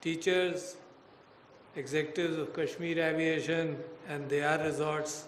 teachers, executives of Kashmir Aviation and their resorts,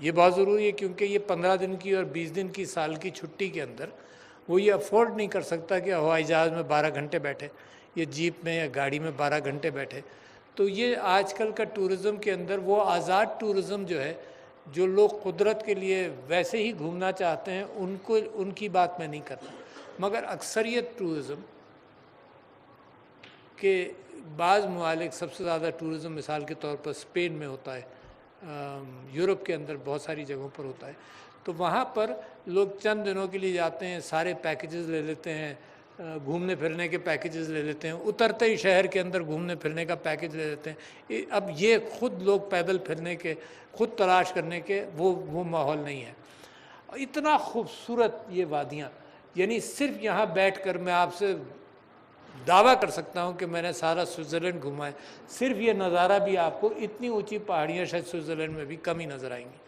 یہ بہت ضروری ہے کیونکہ یہ 15 دن کی اور 20 دن کی سال کی چھٹی کے اندر وہ یہ افورڈ نہیں کر سکتا کہ ہوائی جہاز میں 12 گھنٹے بیٹھے یا جیپ میں یا گاڑی میں 12 گھنٹے بیٹھے. تو یہ آج کل کا ٹورزم کے اندر وہ آزاد ٹورزم جو ہے، جو لوگ قدرت کے لیے ویسے ہی گھومنا چاہتے ہیں، ان کی بات میں نہیں کرتا. مگر اکثریت ٹورزم کہ بعض ممالک سب سے زیادہ ٹورزم مثال کے طور پر اسپین میں ہوتا ہے، یورپ کے اندر بہت ساری جگہوں پر ہوتا ہے. تو وہاں پر لوگ چند دنوں کے لیے جاتے ہیں، سارے پیکیجز لے لیتے ہیں، گھومنے پھرنے کے پیکیجز لے لیتے ہیں، اترتے ہی شہر کے اندر گھومنے پھرنے کا پیکیج لے لیتے ہیں. اب یہ خود لوگ پیدل پھرنے کے، خود تلاش کرنے کے وہ ماحول نہیں ہے. اتنا خوبصورت یہ وادیاں، یعنی صرف یہاں بیٹھ کر میں آپ سے دعویٰ کر سکتا ہوں کہ میں نے سارا سوئٹزرلینڈ گھوما ہے. صرف یہ نظارہ بھی آپ کو، اتنی اونچی پہاڑیاں شاید سوئٹزرلینڈ میں بھی کم ہی نظر آئیں گی.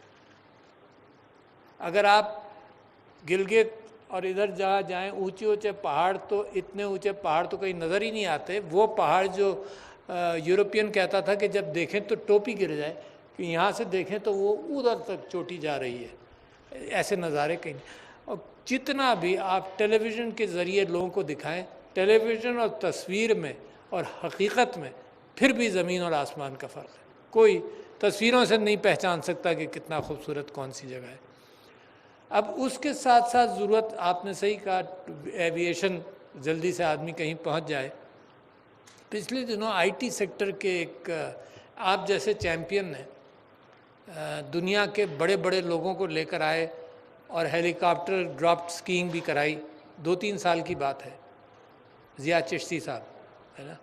اگر آپ گلگت اور ادھر جہاں جائیں، اونچے پہاڑ، تو اتنے اونچے پہاڑ تو کہیں نظر ہی نہیں آتے. وہ پہاڑ جو یورپین کہتا تھا کہ جب دیکھیں تو ٹوپی گر جائے، کہ یہاں سے دیکھیں تو وہ ادھر تک چوٹی جا رہی ہے، ایسے نظارے کہیں. اور جتنا بھی آپ ٹیلی ویژن کے ذریعے لوگوں کو دکھائیں، ٹیلی ویژن اور تصویر میں اور حقیقت میں پھر بھی زمین اور آسمان کا فرق ہے. کوئی تصویروں سے نہیں پہچان سکتا کہ کتنا خوبصورت کون سی جگہ ہے. اب اس کے ساتھ ساتھ ضرورت، آپ نے صحیح کہا، ایویشن، جلدی سے آدمی کہیں پہنچ جائے. پچھلے دنوں آئی ٹی سیکٹر کے ایک آپ جیسے چیمپئن نے دنیا کے بڑے بڑے لوگوں کو لے کر آئے اور ہیلی کاپٹر ڈراپ سکینگ بھی کرائی. 2-3 سال کی بات ہے. ضیاء چشتی صاحب ہے نا.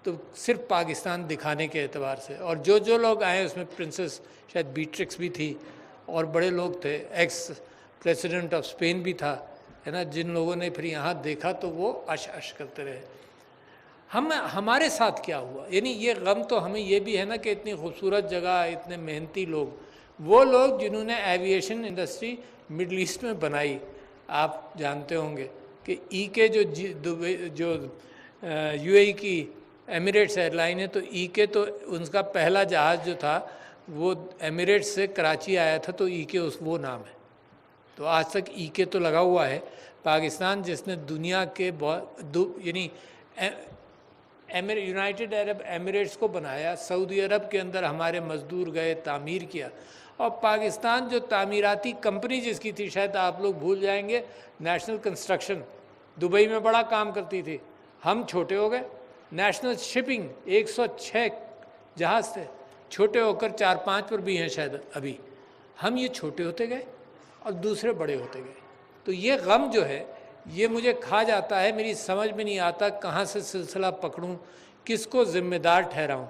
تو صرف پاکستان دکھانے کے اعتبار سے، اور جو لوگ آئے اس میں پرنسس شاید بیٹرکس بھی تھی اور بڑے لوگ تھے، ایکس پریسیڈنٹ آف اسپین بھی تھا، ہے نا. جن لوگوں نے پھر یہاں دیکھا تو وہ اش کرتے رہے. ہمارے ساتھ کیا ہوا؟ یعنی یہ غم تو ہمیں یہ بھی ہے نا کہ اتنی خوبصورت جگہ، اتنے محنتی لوگ، وہ لوگ جنہوں نے ایویشن انڈسٹری مڈل ایسٹ میں بنائی. آپ جانتے ہوں گے کہ ای کے جو یو اے ای کی ایمریٹس ایئر لائن ہے، تو ای کے تو ان کا پہلا جہاز جو تھا وہ ایمریٹس سے کراچی آیا تھا، تو ای کے وہ نام ہے. تو آج تک ای کے تو لگا ہوا ہے. پاکستان جس نے دنیا کے یعنی یونائٹڈ عرب ایمریٹس کو بنایا، سعودی عرب کے اندر ہمارے مزدور گئے، تعمیر کیا. اور پاکستان جو تعمیراتی کمپنی جس کی تھی، شاید آپ لوگ بھول جائیں گے، نیشنل کنسٹرکشن دبئی میں بڑا کام کرتی تھی. ہم چھوٹے ہو گئے. نیشنل شپنگ 106 جہاز تھے، چھوٹے ہو کر 4-5 پر بھی ہیں شاید ابھی. ہم یہ چھوٹے ہوتے گئے اور دوسرے بڑے ہوتے گئے. تو یہ غم جو ہے یہ مجھے کھا جاتا ہے. میری سمجھ میں نہیں آتا کہاں سے سلسلہ پکڑوں، کس کو ذمہ دار ٹھہراؤں.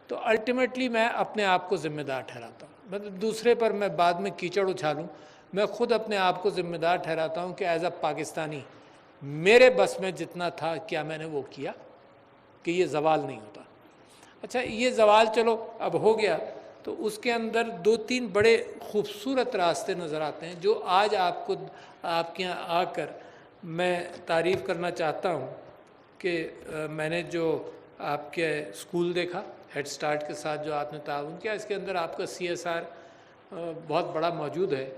تو الٹیمیٹلی میں اپنے آپ کو ذمہ دار ٹھہراتا ہوں. مطلب دوسرے پر میں بعد میں کیچڑ اچھالوں، میں خود اپنے آپ کو ذمہ دار ٹھہراتا ہوں کہ ایز اے پاکستانی میرے بس میں جتنا تھا کیا میں نے وہ کیا کہ یہ زوال نہیں ہوتا. اچھا، یہ زوال چلو اب ہو گیا، تو اس کے اندر 2-3 بڑے خوبصورت راستے نظر آتے ہیں جو آج آپ کے یہاں آ کر میں تعریف کرنا چاہتا ہوں. کہ میں نے جو آپ کے اسکول دیکھا، ہیڈ سٹارٹ کے ساتھ جو آپ نے تعاون کیا، اس کے اندر آپ کا CSR بہت بڑا موجود ہے،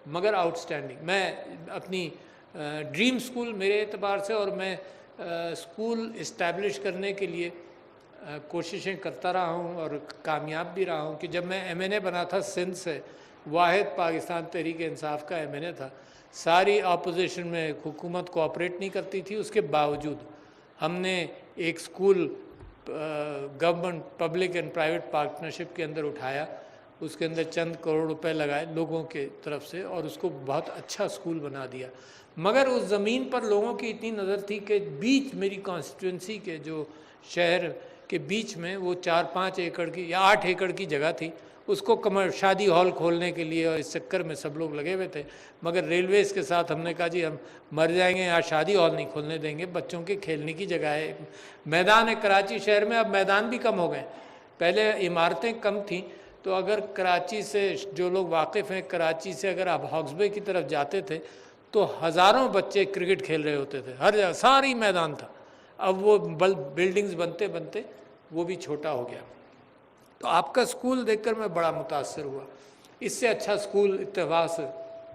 مگر آؤٹ اسٹینڈنگ. میں اپنی ڈریم اسکول میرے اعتبار سے، اور میں اسکول اسٹیبلش کرنے کے لیے کوششیں کرتا رہا ہوں اور کامیاب بھی رہا ہوں. کہ جب میں MNA بنا تھا سندھ سے، واحد پاکستان تحریک انصاف کا MNA تھا. ساری اپوزیشن میں حکومت کوآپریٹ نہیں کرتی تھی، اس کے باوجود ہم نے ایک school government public and private partnership کے اندر اٹھایا. اس کے اندر چند کروڑ روپے لگائے لوگوں کے طرف سے، اور اس کو بہت اچھا اسکول بنا دیا. مگر اس زمین پر لوگوں کی اتنی نظر تھی کہ بیچ میری کانسٹیٹوئنسی کے جو شہر کے بیچ میں وہ 4-5 ایکڑ کی یا 8 ایکڑ کی جگہ تھی، اس کو شادی ہال کھولنے کے لیے، اور اس چکر میں سب لوگ لگے ہوئے تھے. مگر ریلویز کے ساتھ ہم نے کہا جی ہم مر جائیں گے، یہاں شادی ہال نہیں کھولنے دیں گے، بچوں کے کھیلنے کی جگہ ہے. میدان ہے کراچی شہر میں، اب میدان بھی کم ہو گئے. پہلے عمارتیں کم تھیں، تو اگر کراچی سے جو لوگ واقف ہیں، کراچی سے اگر آپ ہاکس بے کی طرف جاتے تھے تو ہزاروں بچے کرکٹ کھیل رہے ہوتے تھے، ہر جگہ ساری میدان تھا. اب وہ بلڈنگز بنتے وہ بھی چھوٹا ہو گیا. تو آپ کا اسکول دیکھ کر میں بڑا متاثر ہوا. اس سے اچھا اسکول اتفاق سے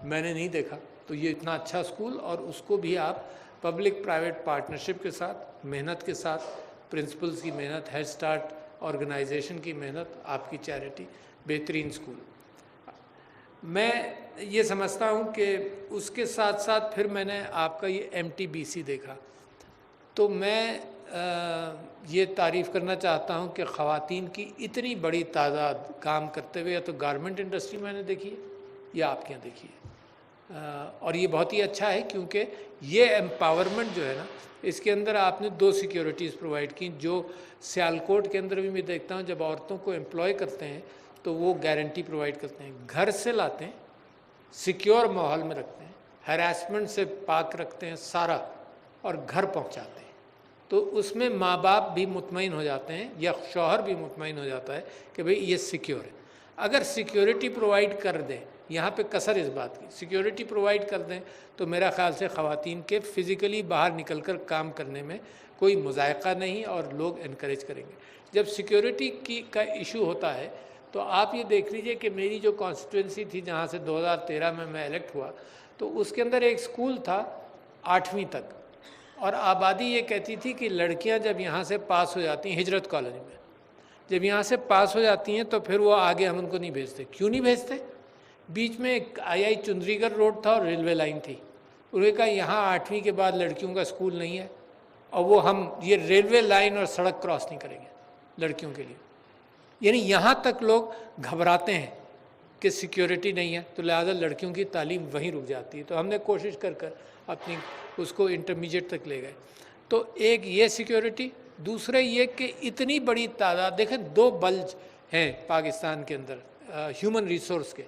میں نے نہیں دیکھا. تو یہ اتنا اچھا اسکول، اور اس کو بھی آپ پبلک پرائیویٹ پارٹنرشپ کے ساتھ، محنت کے ساتھ، پرنسپلز کی محنت، ہیڈ اسٹارٹ آرگنائزیشن کی محنت، آپ کی چیریٹی، بہترین اسکول. میں یہ سمجھتا ہوں کہ اس کے ساتھ ساتھ پھر میں نے آپ کا یہ MTBC دیکھا، تو میں یہ تعریف کرنا چاہتا ہوں کہ خواتین کی اتنی بڑی تعداد کام کرتے ہوئے، یا تو گارمنٹ انڈسٹری میں نے دیکھی ہے یا آپ کے یہاں دیکھی ہے. اور یہ بہت ہی اچھا ہے، کیونکہ یہ امپاورمنٹ جو ہے نا، اس کے اندر آپ نے 2 سیکیورٹیز پرووائڈ کی، جو سیالکوٹ کے اندر بھی میں دیکھتا ہوں جب عورتوں کو امپلوائے کرتے ہیں تو وہ گارنٹی پرووائڈ کرتے ہیں، گھر سے لاتے ہیں، سیکیور ماحول میں رکھتے ہیں، ہراسمنٹ سے پاک رکھتے ہیں سارا، اور گھر پہنچاتے ہیں. تو اس میں ماں باپ بھی مطمئن ہو جاتے ہیں، یا شوہر بھی مطمئن ہو جاتا ہے کہ بھئی یہ سیکیور ہے. اگر سیکیورٹی پرووائڈ کر دیں، یہاں پہ کثر اس بات کی، سیکیورٹی پرووائڈ کر دیں، تو میرا خیال سے خواتین کے فزیکلی باہر نکل کر کام کرنے میں کوئی مذائقہ نہیں، اور لوگ انکریج کریں گے. جب سیکیورٹی کا ایشو ہوتا ہے تو آپ یہ دیکھ لیجئے کہ میری جو کانسٹیٹوئنسی تھی جہاں سے 2013 میں الیکٹ ہوا، تو اس کے اندر ایک اسکول تھا 8ویں تک، اور آبادی یہ کہتی تھی کہ لڑکیاں جب یہاں سے پاس ہو جاتی ہیں، ہجرت کالونی میں جب یہاں سے پاس ہو جاتی ہیں تو پھر وہ آگے ہم ان کو نہیں بھیجتے. کیوں نہیں بھیجتے؟ بیچ میں ایک آئی چندری گڑھ روڈ تھا اور ریلوے لائن تھی. انہوں نے کہا یہاں 8ویں کے بعد لڑکیوں کا اسکول نہیں ہے، اور وہ ہم یہ ریلوے لائن اور سڑک کراس نہیں کریں گے لڑکیوں کے لیے. یعنی یہاں تک لوگ گھبراتے ہیں کہ سیکیورٹی نہیں ہے، تو لہٰذا لڑکیوں کی تعلیم وہیں رک جاتی ہے. تو ہم نے کوشش کر اپنی اس کو انٹرمیڈیٹ تک لے گئے. تو ایک یہ سیکیورٹی، دوسرے یہ کہ اتنی بڑی تعداد، دیکھیں 2 بلج ہیں پاکستان کے اندر ہیومن ریسورس کے.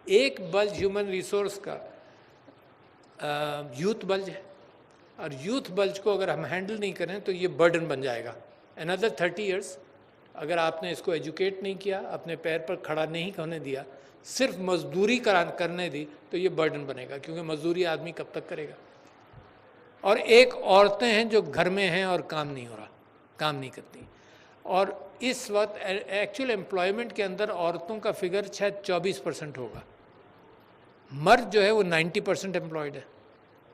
ایک بلج ہیومن ریسورس کا یوتھ بلج ہے، اور یوتھ بلج کو اگر ہم ہینڈل نہیں کریں تو یہ برڈن بن جائے گا. another 30 ایئرس اگر آپ نے اس کو ایجوکیٹ نہیں کیا، اپنے پیر پر کھڑا نہیں ہونے دیا، صرف مزدوری کرنے دی، تو یہ برڈن بنے گا، کیونکہ مزدوری آدمی کب تک کرے گا. اور ایک عورتیں ہیں جو گھر میں ہیں اور کام نہیں ہو رہا، کام نہیں کرتی. اور اس وقت ایکچوئل امپلائمنٹ کے اندر عورتوں کا فگر شاید 24% ہوگا، مرد جو ہے وہ 90% امپلائڈ ہے.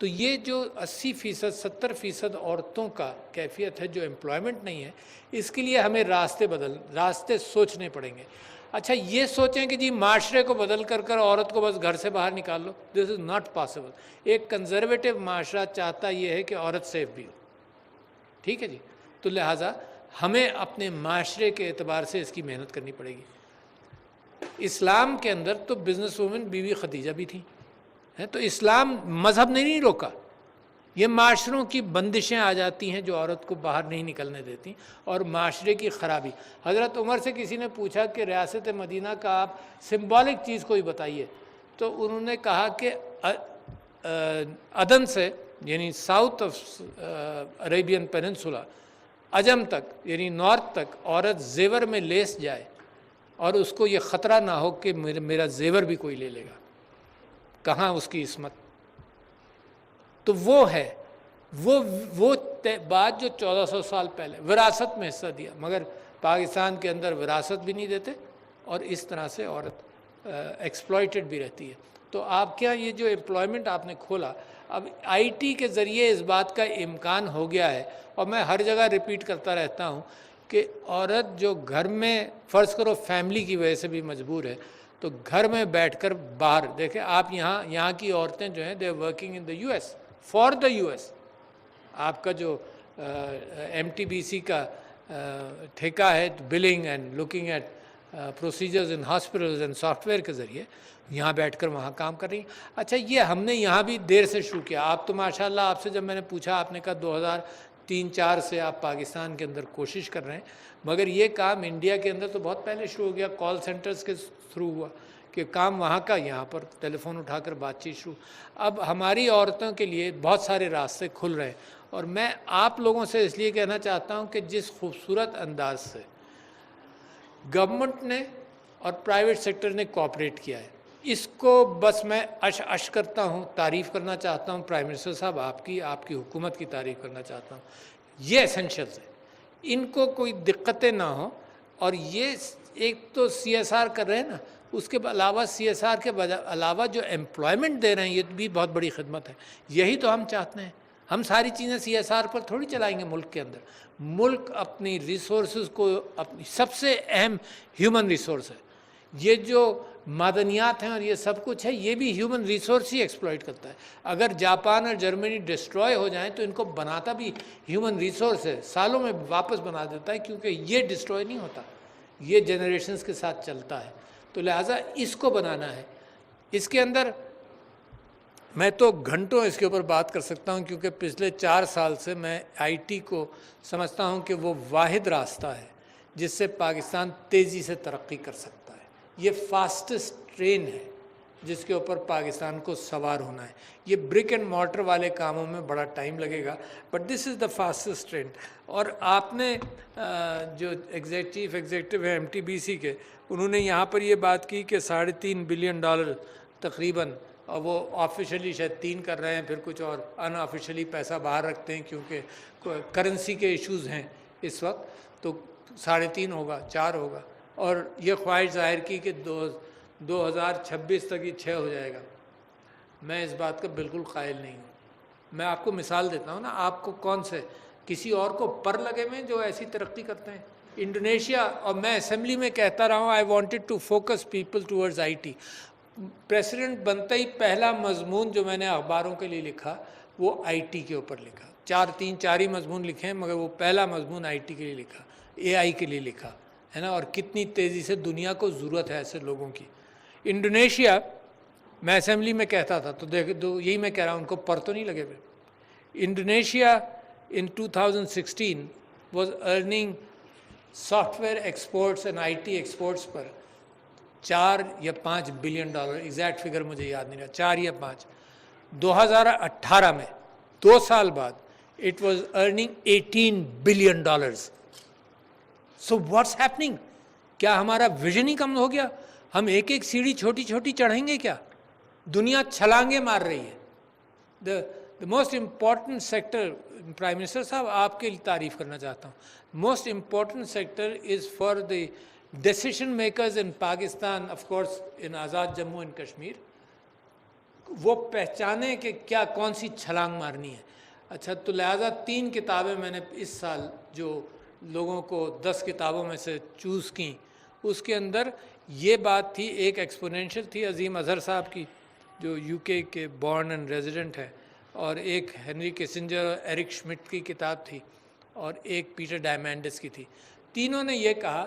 تو یہ جو 80%، 70% عورتوں کا کیفیت ہے جو امپلائمنٹ نہیں ہے، اس کے لیے ہمیں راستے سوچنے پڑیں گے. اچھا یہ سوچیں کہ جی معاشرے کو بدل کر عورت کو بس گھر سے باہر نکال لو، دس از ناٹ پاسبل. ایک کنزرویٹو معاشرہ چاہتا یہ ہے کہ عورت سیف بھی ہو، ٹھیک ہے جی. تو لہٰذا ہمیں اپنے معاشرے کے اعتبار سے اس کی محنت کرنی پڑے گی. اسلام کے اندر تو بزنس وومن بی بی خدیجہ بھی تھیں، تو اسلام مذہب نے نہیں روکا. یہ معاشروں کی بندشیں آ جاتی ہیں جو عورت کو باہر نہیں نکلنے دیتی، اور معاشرے کی خرابی. حضرت عمر سے کسی نے پوچھا کہ ریاست مدینہ کا آپ سمبولک چیز کوئی بتائیے، تو انہوں نے کہا کہ عدن سے، یعنی ساؤتھ آف عربین پیننسولا، عجم تک یعنی نارتھ تک عورت زیور میں لیس جائے اور اس کو یہ خطرہ نہ ہو کہ میرا زیور بھی کوئی لے لے گا، کہاں اس کی عصمت. تو وہ ہے وہ بات جو 1400 سال پہلے وراثت میں حصہ دیا، مگر پاکستان کے اندر وراثت بھی نہیں دیتے، اور اس طرح سے عورت ایکسپلائٹڈ بھی رہتی ہے. تو آپ کیا یہ جو امپلائمنٹ آپ نے کھولا، اب IT کے ذریعے اس بات کا امکان ہو گیا ہے. اور میں ہر جگہ ریپیٹ کرتا رہتا ہوں کہ عورت جو گھر میں فرض کرو فیملی کی وجہ سے بھی مجبور ہے، تو گھر میں بیٹھ کر باہر دیکھیں آپ یہاں کی عورتیں جو ہیں they are working in the US for the US. آپ کا جو MTBC کا ٹھیکہ ہے billing and looking at procedures in hospitals and software کے ذریعے یہاں بیٹھ کر وہاں کام کر رہی ہیں. اچھا یہ ہم نے یہاں بھی دیر سے شروع کیا. آپ تو ماشاءاللہ آپ سے جب میں نے پوچھا آپ نے کہا 2003-04 سے آپ پاکستان کے اندر کوشش کر رہے ہیں، مگر یہ کام انڈیا کے اندر تو بہت پہلے شروع ہو گیا، کال سینٹرز کے تھرو ہوا کہ کام وہاں کا یہاں پر ٹیلی فون اٹھا کر بات چیت شروع. اب ہماری عورتوں کے لیے بہت سارے راستے کھل رہے ہیں، اور میں آپ لوگوں سے اس لیے کہنا چاہتا ہوں کہ جس خوبصورت انداز سے گورنمنٹ نے اور پرائیویٹ سیکٹر نے کوآپریٹ کیا ہے، اس کو بس میں اش کرتا ہوں، تعریف کرنا چاہتا ہوں. پرائم منسٹر صاحب آپ کی حکومت کی تعریف کرنا چاہتا ہوں. یہ ایسنشلز ہے، ان کو کوئی دقتیں نہ ہوں. اور یہ ایک تو CSR کر رہے ہیں نا، اس کے علاوہ CSR کے علاوہ جو ایمپلائمنٹ دے رہے ہیں یہ بھی بہت بڑی خدمت ہے. یہی تو ہم چاہتے ہیں. ہم ساری چیزیں CSR پر تھوڑی چلائیں گے ملک کے اندر. ملک اپنی ریسورسز کو اپنی سب سے اہم ہیومن ریسورس ہے. یہ جو معدنیات ہیں اور یہ سب کچھ ہے یہ بھی ہیومن ریسورس ہی ایکسپلائٹ کرتا ہے. اگر جاپان اور جرمنی ڈسٹروائے ہو جائیں تو ان کو بناتا بھی ہیومن ریسورس ہے, سالوں میں واپس بنا دیتا ہے, کیونکہ یہ ڈسٹروائے نہیں ہوتا, یہ جنریشنز کے ساتھ چلتا ہے. تو لہٰذا اس کو بنانا ہے. اس کے اندر میں تو گھنٹوں اس کے اوپر بات کر سکتا ہوں, کیونکہ پچھلے 4 سال سے میں IT کو سمجھتا ہوں کہ وہ واحد راستہ ہے جس سے پاکستان تیزی سے ترقی کر سکتا ہے. یہ فاسٹسٹ ٹرین ہے جس کے اوپر پاکستان کو سوار ہونا ہے. یہ برک اینڈ مارٹر والے کاموں میں بڑا ٹائم لگے گا, but this is the fastest train. اور آپ نے جو چیف ایگزیکٹو ہے MTBC کے, انہوں نے یہاں پر یہ بات کی کہ $3.5 بلین تقریباً, اور وہ آفیشلی شاید 3 کر رہے ہیں, پھر کچھ اور ان آفیشلی پیسہ باہر رکھتے ہیں کیونکہ کرنسی کے ایشوز ہیں اس وقت, تو 3.5 ہوگا, 4 ہوگا. اور یہ خواہش ظاہر کی کہ 2026 تک یہ 6 ہو جائے گا. میں اس بات کا بالکل قائل نہیں ہوں. میں آپ کو مثال دیتا ہوں نا, آپ کو کون سے کسی اور کو پر لگے ہوئے جو ایسی ترقی کرتے ہیں. انڈونیشیا, اور میں اسمبلی میں کہتا رہا ہوں I wanted to focus people towards IT. President بنتے ہی پہلا مضمون جو میں نے اخباروں کے لیے لکھا وہ IT کے اوپر لکھا. 4 ہی مضمون لکھے ہیں, مگر وہ پہلا مضمون IT کے لیے لکھا, AI کے لیے لکھا ہے نا. اور کتنی تیزی سے دنیا کو ضرورت ہے ایسے لوگوں کی. انڈونیشیا میں اسمبلی میں کہتا تھا, تو یہی میں کہہ رہا ہوں, ان کو پر تو نہیں لگے ہوئے. Indonesia in 2016 was earning software exports and IT exports پر $4 یا $5 بلین, ایگزیکٹ فگر مجھے یاد نہیں رہا, 4 یا 5. 2018 میں 2 سال بعد it was earning $18 billion. So what's happening? کیا ہمارا ویژن ہی کم ہو گیا؟ ہم ایک ایک سیڑھی چھوٹی چھوٹی چڑھیں گے کیا؟ دنیا چھلانگیں مار رہی ہے. The most important sector, prime minister صاحب آپ کے لیے تعریف کرنا چاہتا ہوں, most important sector is for the decision makers in Pakistan, of course in Azad Jammu and Kashmir, وہ پہچانے کہ کیا کون سی چھلانگ مارنی ہے. اچھا, تو لہٰذا 3 کتابیں میں نے اس سال جو لوگوں کو 10 کتابوں میں سے چوز کیں, اس کے اندر یہ بات تھی. ایک ایکسپونینشل تھی عظیم اظہر صاحب کی جو UK کے بورن اینڈ ریزیڈنٹ ہے, اور ایک ہنری کیسنجر اور ایرک شمٹ کی کتاب تھی, اور ایک پیٹر ڈائمینڈس کی تھی. تینوں نے یہ کہا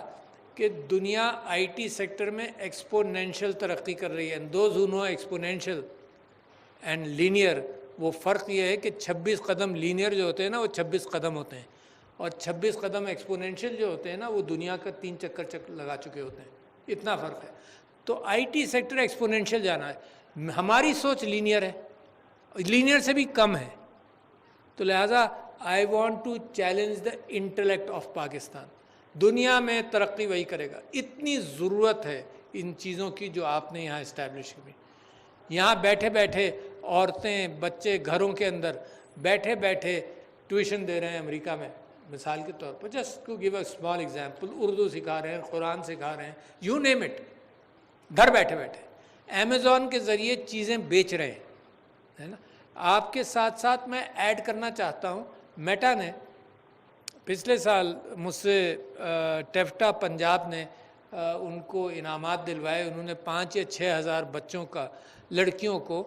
کہ دنیا IT سیکٹر میں ایکسپونینشل ترقی کر رہی ہے. Those who know exponential and linear, وہ فرق یہ ہے کہ 26 قدم لینئر جو ہوتے ہیں نا وہ 26 قدم ہوتے ہیں, اور 26 قدم ایکسپونینشل جو ہوتے ہیں نا وہ دنیا کا 3 چکر لگا چکے ہوتے ہیں. اتنا فرق ہے. تو IT سیکٹر ایکسپونینشل جانا ہے, ہماری سوچ لینئر ہے, لینئر سے بھی کم ہے. تو لہٰذا I want to challenge the intellect of Pakistan. دنیا میں ترقی وہی کرے گا. اتنی ضرورت ہے ان چیزوں کی جو آپ نے یہاں اسٹیبلش کی. یہاں بیٹھے بیٹھے عورتیں بچے گھروں کے اندر بیٹھے بیٹھے ٹیوشن دے رہے ہیں امریکہ میں, مثال کے طور پر, just to give a small example, Urdu سکھا رہے ہیں, قرآن سکھا رہے ہیں, یو نیم اٹ, گھر بیٹھے بیٹھے. امیزون کے ذریعے چیزیں بیچ رہے ہیں, ہے نا. آپ کے ساتھ ساتھ میں ایڈ کرنا چاہتا ہوں, میٹا نے پچھلے سال مجھ سے ٹیفٹا پنجاب نے ان کو انعامات دلوائے. انہوں نے 5 یا 6 ہزار بچوں کا, لڑکیوں کو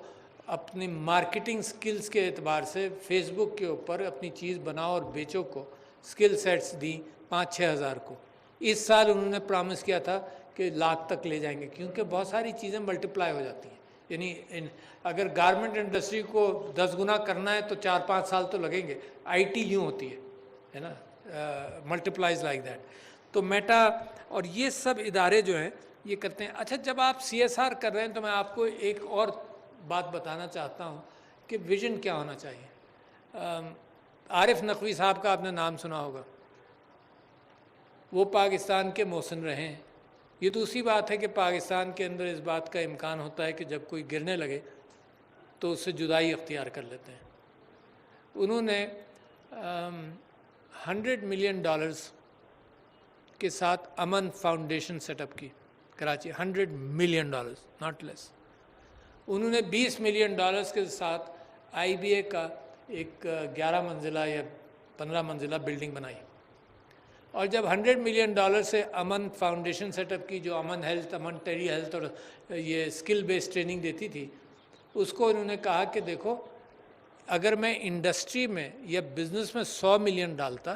اپنی مارکیٹنگ سکلز کے اعتبار سے فیس بک کے اوپر اپنی چیز بناؤ اور بیچو کو سکل سیٹس دیں 5-6 ہزار کو. اس سال انہوں نے پرامس کیا تھا کہ 1,00,000 تک لے جائیں گے, کیونکہ بہت ساری چیزیں ملٹیپلائی ہو جاتی ہیں. یعنی اگر گارمنٹ انڈسٹری کو 10 گنا کرنا ہے تو 4-5 سال تو لگیں گے. IT یوں ہوتی ہے نا, ملٹیپلائز لائک دیٹ. تو میٹا اور یہ سب ادارے جو ہیں یہ کرتے ہیں. اچھا, جب آپ CSR کر رہے ہیں تو میں آپ کو ایک اور بات بتانا چاہتا ہوں کہ ویژن کیا ہونا چاہیے. عارف نقوی صاحب کا آپ نے نام سنا ہوگا, وہ پاکستان کے محسن رہے ہیں. یہ دوسری بات ہے کہ پاکستان کے اندر اس بات کا امکان ہوتا ہے کہ جب کوئی گرنے لگے تو اس سے جدائی اختیار کر لیتے ہیں. انہوں نے $100 ملین کے ساتھ امن فاؤنڈیشن سیٹ اپ کی. Karachi, $100 million, not less. انہوں نے $20 million کے ساتھ آئی بی اے کا ایک 11 منزلہ یا 15 منزلہ بلڈنگ بنائی. اور جب $100 million سے امن فاؤنڈیشن سیٹ اپ کی, جو امن ہیلتھ, امن ٹیلی ہیلتھ اور یہ اسکل بیسڈ ٹریننگ دیتی تھی, اس کو انہوں نے کہا کہ دیکھو اگر میں انڈسٹری میں یا بزنس میں $100 million ڈالتا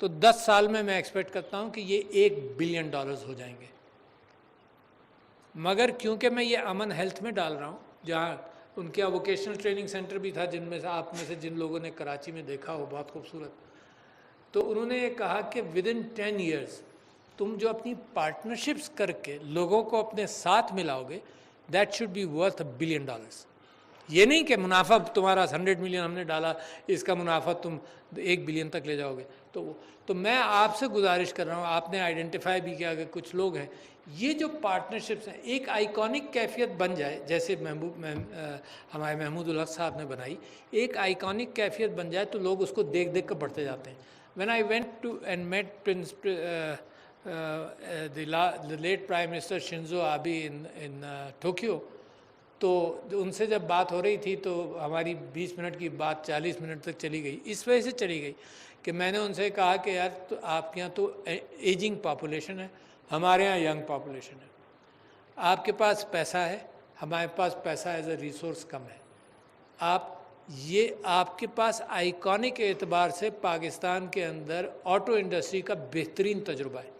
تو 10 سال میں ایکسپیکٹ کرتا ہوں کہ یہ $1 billion ہو جائیں گے. مگر کیونکہ میں یہ امن ہیلتھ میں ڈال رہا ہوں, جہاں ان کے ووکیشنل ٹریننگ سینٹر بھی تھا, جن میں سے آپ میں سے جن لوگوں نے کراچی میں دیکھا ہو, بہت خوبصورت, تو انہوں نے یہ کہا کہ ودن 10 years تم جو اپنی پارٹنرشپس کر کے لوگوں کو اپنے ساتھ ملاؤ گے, that should be worth $1 billion. یہ نہیں کہ منافع تمہارا 100 million ہم نے ڈالا, اس کا منافع تم 1 billion تک لے جاؤ گے. تو میں آپ سے گزارش کر رہا ہوں, آپ نے آئیڈینٹیفائی بھی کیا کہ کچھ لوگ ہیں, یہ جو پارٹنرشپس ہیں ایک آئیکونک کیفیت بن جائے, جیسے ہمارے محمود الحق صاحب نے بنائی, ایک آئیکونک کیفیت بن جائے تو لوگ اس کو دیکھ دیکھ کر بڑھتے جاتے ہیں. When I went to and met the late Prime Minister Shinzo Abe in Tokyo, تو ان سے جب بات ہو رہی تھی تو ہماری 20 منٹ کی بات 40 منٹ تک چلی گئی. اس وجہ سے چلی گئی کہ میں نے ان سے کہا کہ یار تو آپ کے یہاں تو ایجنگ پاپولیشن ہے, ہمارے یہاں ینگ پاپولیشن ہے. آپ کے پاس پیسہ ہے, ہمارے پاس پیسہ ایز اے ریسورس کم ہے. آپ کے پاس آئیکونک اعتبار سے پاکستان کے اندر آٹو انڈسٹری کا بہترین تجربہ ہے.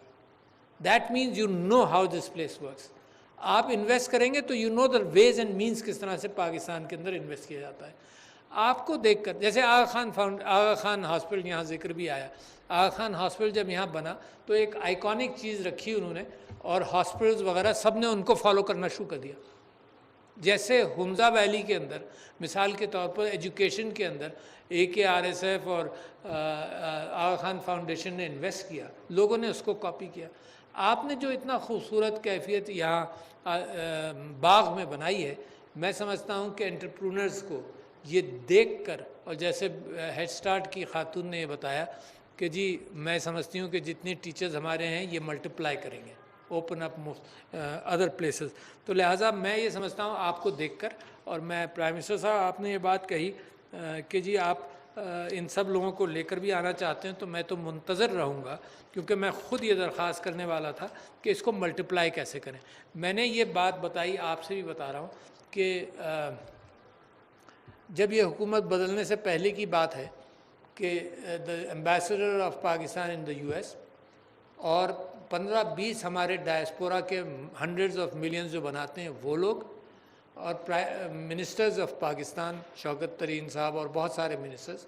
That means you know how this place works. آپ انویسٹ کریں گے تو you know the ways and means کس طرح سے پاکستان کے اندر انویسٹ کیا جاتا ہے. آپ کو دیکھ کر, جیسے آغا خان ہاسپٹل یہاں ذکر بھی آیا, آغا خان ہاسپٹل جب یہاں بنا تو ایک آئیکونک چیز رکھی انہوں نے, اور ہاسپٹلز وغیرہ سب نے ان کو فالو کرنا شروع کر دیا. جیسے حمزہ ویلی کے اندر مثال کے طور پر ایجوکیشن کے اندر AKRSF اور آغا خان فاؤنڈیشن نے انویسٹ کیا, لوگوں نے اس کو کاپی کیا. آپ نے جو اتنا خوبصورت کیفیت یہاں باغ میں بنائی ہے, میں سمجھتا ہوں کہ انٹرپرونرز کو یہ دیکھ کر, اور جیسے ہیڈ سٹارٹ کی خاتون نے یہ بتایا کہ جی میں سمجھتی ہوں کہ جتنے ٹیچرز ہمارے ہیں یہ ملٹیپلائی کریں گے, اوپن اپ ادر پلیسز. تو لہٰذا میں یہ سمجھتا ہوں آپ کو دیکھ کر, اور میں پرائم منسٹر صاحب آپ نے یہ بات کہی کہ جی آپ ان سب لوگوں کو لے کر بھی آنا چاہتے ہیں, تو میں تو منتظر رہوں گا, کیونکہ میں خود یہ درخواست کرنے والا تھا کہ اس کو ملٹیپلائی کیسے کریں. میں نے یہ بات بتائی, آپ سے بھی بتا رہا ہوں کہ جب یہ حکومت بدلنے سے پہلے کی بات ہے کہ the ambassador of Pakistan in the US اور 15-20 ہمارے ڈائسپورا کے ہنڈریڈز آف ملینز جو بناتے ہیں وہ لوگ, اور منسٹرز آف پاکستان شوکت ترین صاحب اور بہت سارے منسٹرز,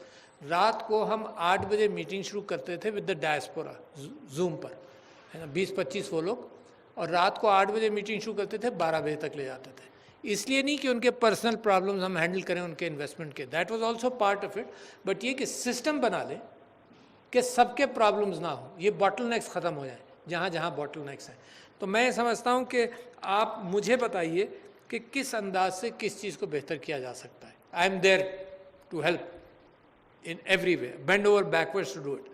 رات کو ہم 8 بجے میٹنگ شروع کرتے تھے ود دا ڈائسپورا زوم پر, ہے نا, 20-25 وہ لوگ, اور رات کو 8 بجے میٹنگ شروع کرتے تھے, 12 بجے تک لے جاتے تھے. اس لیے نہیں کہ ان کے پرسنل پرابلمز ہم ہینڈل کریں ان کے انویسٹمنٹ کے, that was also part of it, but یہ کہ سسٹم بنا لیں کہ سب کے پرابلمز نہ ہوں, یہ باٹل نیکس ختم ہو جائیں جہاں جہاں باٹل نیکس ہیں. تو میں سمجھتا ہوں کہ آپ مجھے بتائیے کہ کس انداز سے کس چیز کو بہتر کیا جا سکتا ہے. I am there to help in every way, bend over backwards to do it.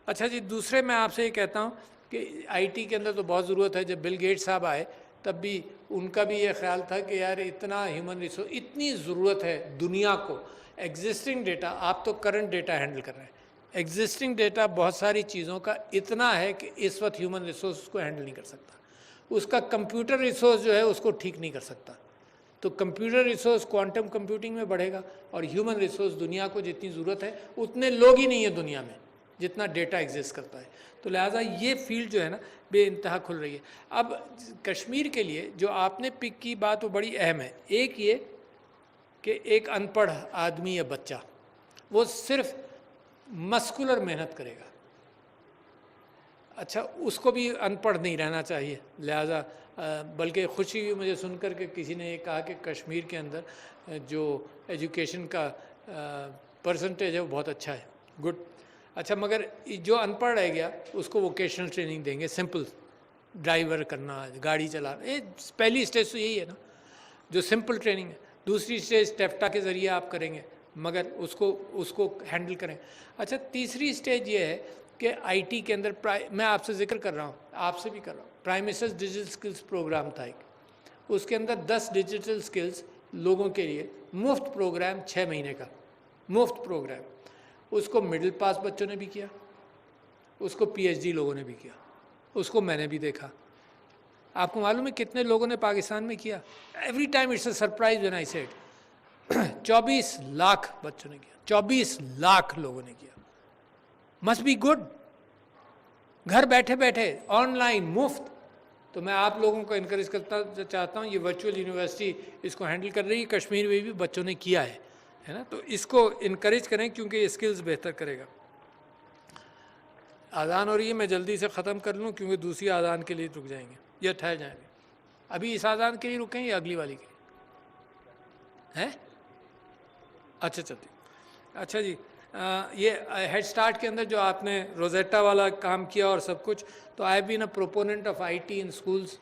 اچھا جی, دوسرے میں آپ سے یہ کہتا ہوں کہ IT کے اندر تو بہت ضرورت ہے. جب بل گیٹ صاحب آئے تب بھی ان کا بھی یہ خیال تھا کہ یار اتنا ہیومن ریسورس, اتنی ضرورت ہے دنیا کو, ایگزسٹنگ ڈیٹا, آپ تو کرنٹ ڈیٹا ہینڈل کر رہے ہیں, ایگزسٹنگ ڈیٹا بہت ساری چیزوں کا اتنا ہے کہ اس وقت ہیومن ریسورس کو ہینڈل نہیں کر سکتا, اس کا کمپیوٹر ریسورس جو ہے اس کو ٹھیک نہیں کر سکتا. تو کمپیوٹر ریسورس کوانٹم کمپیوٹنگ میں بڑھے گا, اور ہیومن ریسورس دنیا کو جتنی ضرورت ہے اتنے لوگ ہی نہیں ہیں دنیا میں جتنا ڈیٹا ایگزسٹ کرتا ہے. تو لہٰذا یہ فیلڈ جو ہے نا بے انتہا کھل رہی ہے. اب کشمیر کے لیے جو آپ نے پک کی بات وہ بڑی اہم ہے. ایک یہ کہ ایک ان پڑھ آدمی یا بچہ وہ صرف مسکولر محنت کرے گا, اچھا اس کو بھی ان پڑھ نہیں رہنا چاہیے. لہٰذا بلکہ خوشی ہوئی مجھے سن کر کہ کسی نے یہ کہا کہ کشمیر کے اندر جو ایجوکیشن کا پرسنٹیج ہے وہ بہت اچھا ہے, گڈ. اچھا مگر جو ان پڑھ رہ گیا اس کو ووکیشنل ٹریننگ دیں گے, سمپل ڈرائیور کرنا, گاڑی چلانا, یہ پہلی اسٹیج تو یہی ہے نا جو سمپل ٹریننگ ہے. دوسری اسٹیج ٹیفٹا کے ذریعے آپ کریں گے, مگر اس کو ہینڈل کریں. اچھا تیسری اسٹیج یہ ہے کہ آئی ٹی کے اندر میں آپ سے ذکر کر رہا ہوں، آپ سے بھی کر رہا ہوں، prime minister's digital skills program تھا ایک، اس کے اندر 10 ڈیجیٹل سکلز لوگوں کے لیے مفت پروگرام 6 مہینے کا مفت پروگرام. اس کو مڈل پاس بچوں نے بھی کیا، اس کو پی ایچ ڈی لوگوں نے بھی کیا، اس کو میں نے بھی دیکھا. آپ کو معلوم ہے کتنے لوگوں نے پاکستان میں کیا؟ Every time it's a surprise when I said 24 lakh بچوں نے کیا، 24 لاکھ لوگوں نے کیا. Must be good. گھر بیٹھے بیٹھے آن لائن مفت. تو میں آپ لوگوں کو انکریج کرتا چاہتا ہوں، یہ ورچوئل یونیورسٹی اس کو ہینڈل کر رہی ہے، کشمیر میں بھی بچوں نے کیا ہے نا، تو اس کو انکریج کریں کیونکہ یہ اسکلز بہتر کرے گا. اذان ہو رہی ہے، میں جلدی سے ختم کر لوں کیونکہ دوسری اذان کے لیے رک جائیں گے یا ٹھہر جائیں گے. ابھی اس اذان کے لیے رکیں یا اگلی والی کے لیے ہیں؟ اچھا چلتی. اچھا جی، یہ ہیڈ سٹارٹ کے اندر جو آپ نے روزیٹا والا کام کیا اور سب کچھ، تو I have been a proponent of I T in schools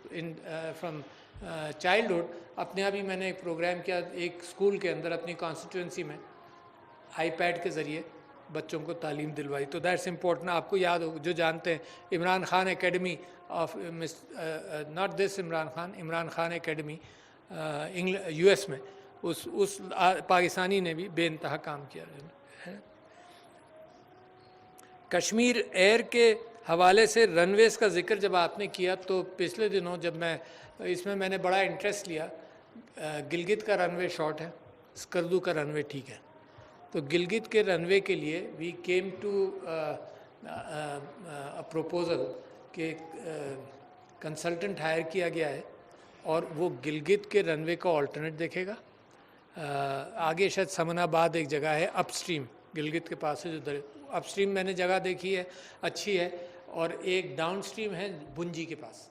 from childhood. اپنے آپ ہی میں نے ایک پروگرام کیا ایک اسکول کے اندر اپنی کانسٹیٹوئنسی میں، آئی پیڈ کے ذریعے بچوں کو تعلیم دلوائی. تو دیٹس امپورٹنٹ. آپ کو یاد ہو جو جانتے ہیں Imran Khan academy of not this Imran Khan academy U S میں، اس پاکستانی نے بھی بے انتہا کام کیا ہے. کشمیر ایئر کے حوالے سے رن ویز کا ذکر جب آپ نے کیا تو پچھلے دنوں جب میں نے بڑا انٹرسٹ لیا. گلگت کا رن وے شارٹ ہے، اسکردو کا رن وے ٹھیک ہے. تو گلگت کے رن وے کے لیے وی کیم ٹو پروپوزل کہ کنسلٹنٹ ہائر کیا گیا ہے اور وہ گلگت کے رن وے کا آلٹرنیٹ دیکھے گا. آگے شاید سمن آباد ایک جگہ ہے اپ اسٹریم گلگت کے پاس ہے، جو اپ اسٹریم میں نے جگہ دیکھی ہے اچھی ہے، اور ایک ڈاؤن اسٹریم ہے بنجی کے پاس.